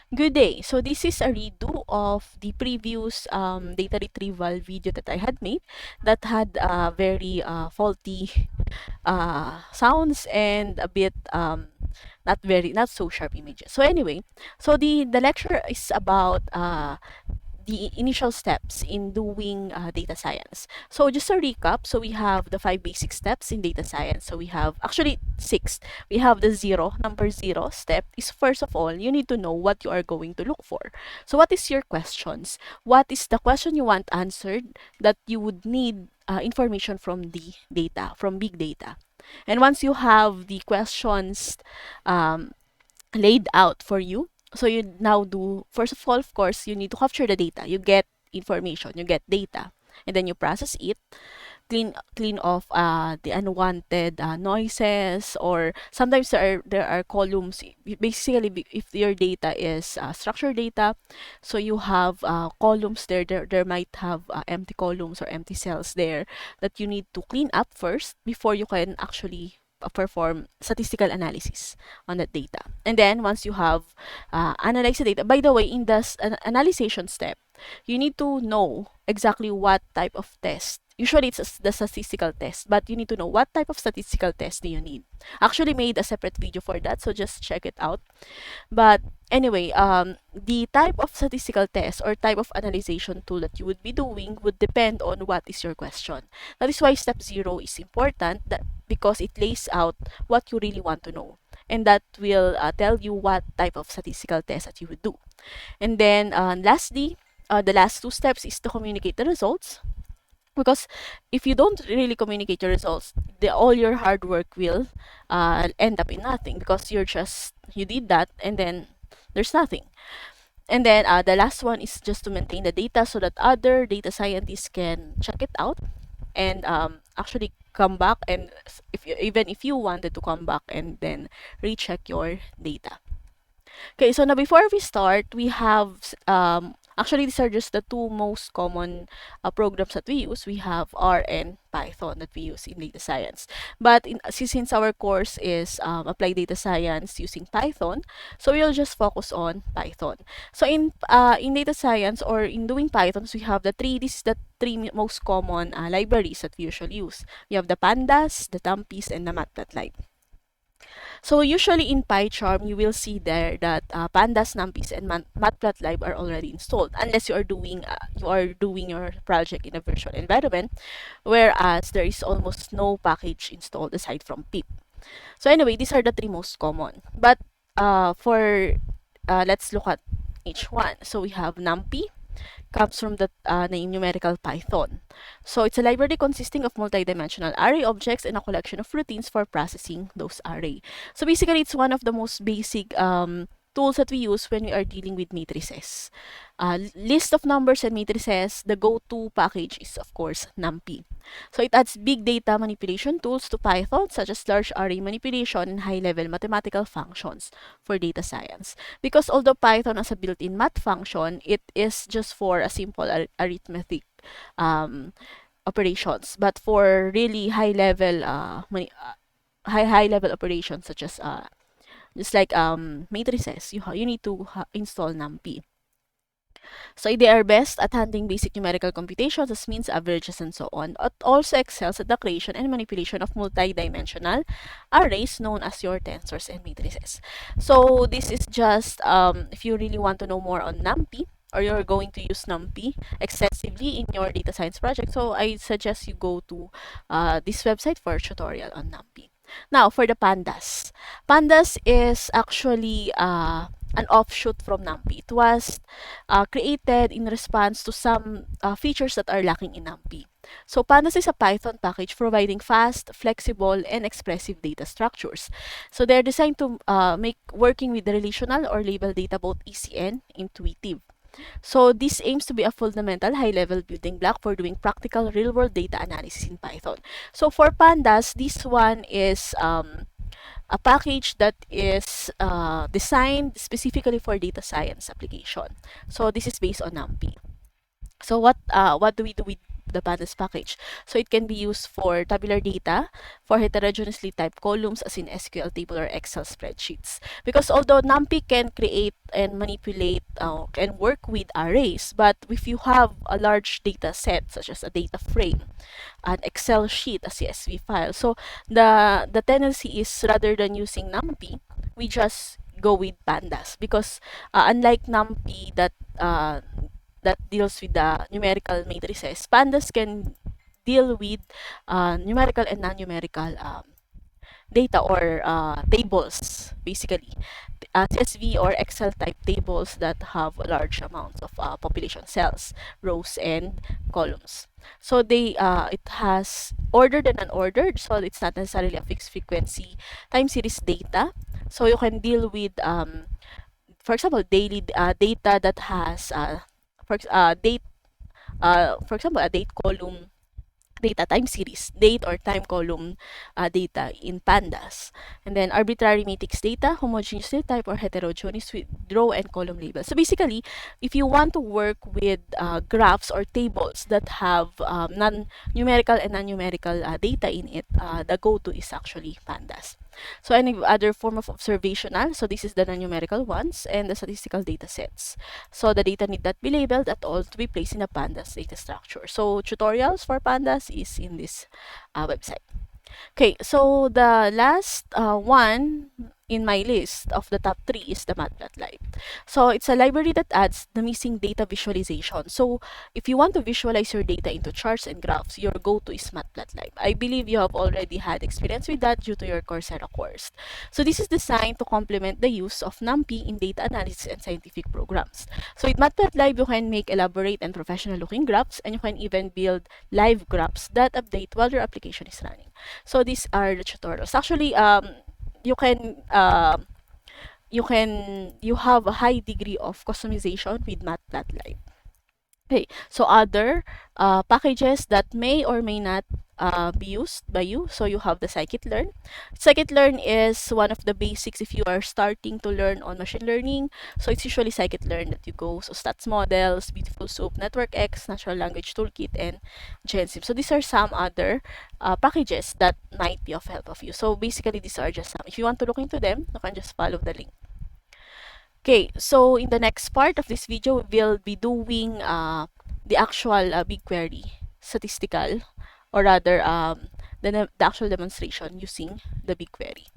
Good day. So this is a redo of the previous data retrieval video that I had made that had very faulty sounds and a bit not so sharp images. So anyway, so the lecture is about the initial steps in doing data science. So just a recap, so we have the 5 basic steps in data science. So we have actually 6. We have the number 0 step is first of all, you need to know what you are going to look for. So what is your questions? What is the question you want answered that you would need information from the data, from big data? And once you have the questions um, laid out for you. So you now do, first of all, of course, you need to capture the data. You get information, you get data, and then you process it, clean off the unwanted noises, or sometimes there are columns. Basically, if your data is structured data, so you have columns there might have empty columns or empty cells there that you need to clean up first before you can actually perform statistical analysis on that data. And then once you have analyzed the data, by the way, in the analyzation step, you need to know exactly what type of test. Usually it's the statistical test, but you need to know what type of statistical test do you need. Actually made a separate video for that, so just check it out. But anyway, the type of statistical test or type of analyzation tool that you would be doing would depend on what is your question. That is why step 0 is important, because it lays out what you really want to know. And that will tell you what type of statistical test that you would do. And then lastly, the last 2 steps is to communicate the results. Because if you don't really communicate your results, all your hard work will end up in nothing, because you did that and then there's nothing. And then the last one is just to maintain the data so that other data scientists can check it out and actually come back, and even if you wanted to come back and then recheck your data. Okay, so now before we start, we have actually these are just the 2 most common programs that we use. We have R and Python that we use in data science. But since our course is applied data science using Python, so we'll just focus on Python. So in data science or in doing Python, so we have this is the 3 most common libraries that we usually use. We have the Pandas, the Tumpys, and the Matplotlib. So usually in PyCharm, you will see there that Pandas, NumPys, and Matplotlib are already installed, unless you are doing your project in a virtual environment, whereas there is almost no package installed aside from pip. So anyway, these are the 3 most common. But for let's look at each one. So we have NumPy, comes from the name numerical Python. So it's a library consisting of multidimensional array objects and a collection of routines for processing those array. So basically, it's one of the most basic tools that we use when we are dealing with matrices. List of numbers and matrices, the go-to package is of course NumPy. So it adds big data manipulation tools to Python, such as large array manipulation and high-level mathematical functions for data science. Because although Python has a built-in math function, it is just for a simple arithmetic um, operations. But for really high-level high-level operations, such as just like matrices, you need to install NumPy. So they are best at handling basic numerical computations as means, averages, and so on. It also excels at the creation and manipulation of multidimensional arrays known as your tensors and matrices. So this is just if you really want to know more on NumPy, or you're going to use NumPy extensively in your data science project, so I suggest you go to this website for a tutorial on NumPy. Now, for the Pandas. Pandas is actually an offshoot from NumPy. It was created in response to some features that are lacking in NumPy. So Pandas is a Python package providing fast, flexible, and expressive data structures. So they're designed to make working with the relational or label data both easy and intuitive. So this aims to be a fundamental high-level building block for doing practical real-world data analysis in Python. So for Pandas, this one is a package that is designed specifically for data science application. So this is based on NumPy. So what do we do with the pandas package. So it can be used for tabular data, for heterogeneously typed columns as in SQL table or Excel spreadsheets. Because although NumPy can create and manipulate and work with arrays, but if you have a large data set such as a data frame, an Excel sheet, a CSV file, so the tendency is rather than using NumPy, we just go with pandas because unlike NumPy that deals with the numerical matrices, pandas can deal with numerical and non-numerical data or tables, basically. CSV or Excel type tables that have large amounts of population cells, rows, and columns. So it has ordered and unordered, so it's not necessarily a fixed frequency time series data. So you can deal with, for example, daily data that has, for example, a date column data time series, date or time column data in pandas. And then arbitrary matrix data, homogeneous data type or heterogeneous with row and column labels. So basically, if you want to work with graphs or tables that have numerical and non-numerical data in it, the go-to is actually pandas. So any other form of observational, so this is the non-numerical ones, and the statistical data sets. So the data need not be labeled at all to be placed in a pandas data structure. So tutorials for pandas is in this website. Okay, so the last one in my list of the top 3 is the Matplotlib. So it's a library that adds the missing data visualization. So if you want to visualize your data into charts and graphs, your go-to is Matplotlib. I believe you have already had experience with that due to your Coursera course. So this is designed to complement the use of NumPy in data analysis and scientific programs. So with Matplotlib, you can make elaborate and professional-looking graphs, and you can even build live graphs that update while your application is running. So these are the tutorials. Actually, you have a high degree of customization with Matplotlib. Okay, so other packages that may or may not be used by you. So you have the scikit-learn. Scikit-learn is one of the basics if you are starting to learn on machine learning. So it's usually scikit-learn that you go. So stats models, Beautiful Soup, NetworkX, Natural Language Toolkit, and GenSim. So these are some other packages that might be of help of you. So basically, these are just some. If you want to look into them, you can just follow the link. Okay, so in the next part of this video, we will be doing the actual BigQuery statistical, or rather the actual demonstration using the BigQuery.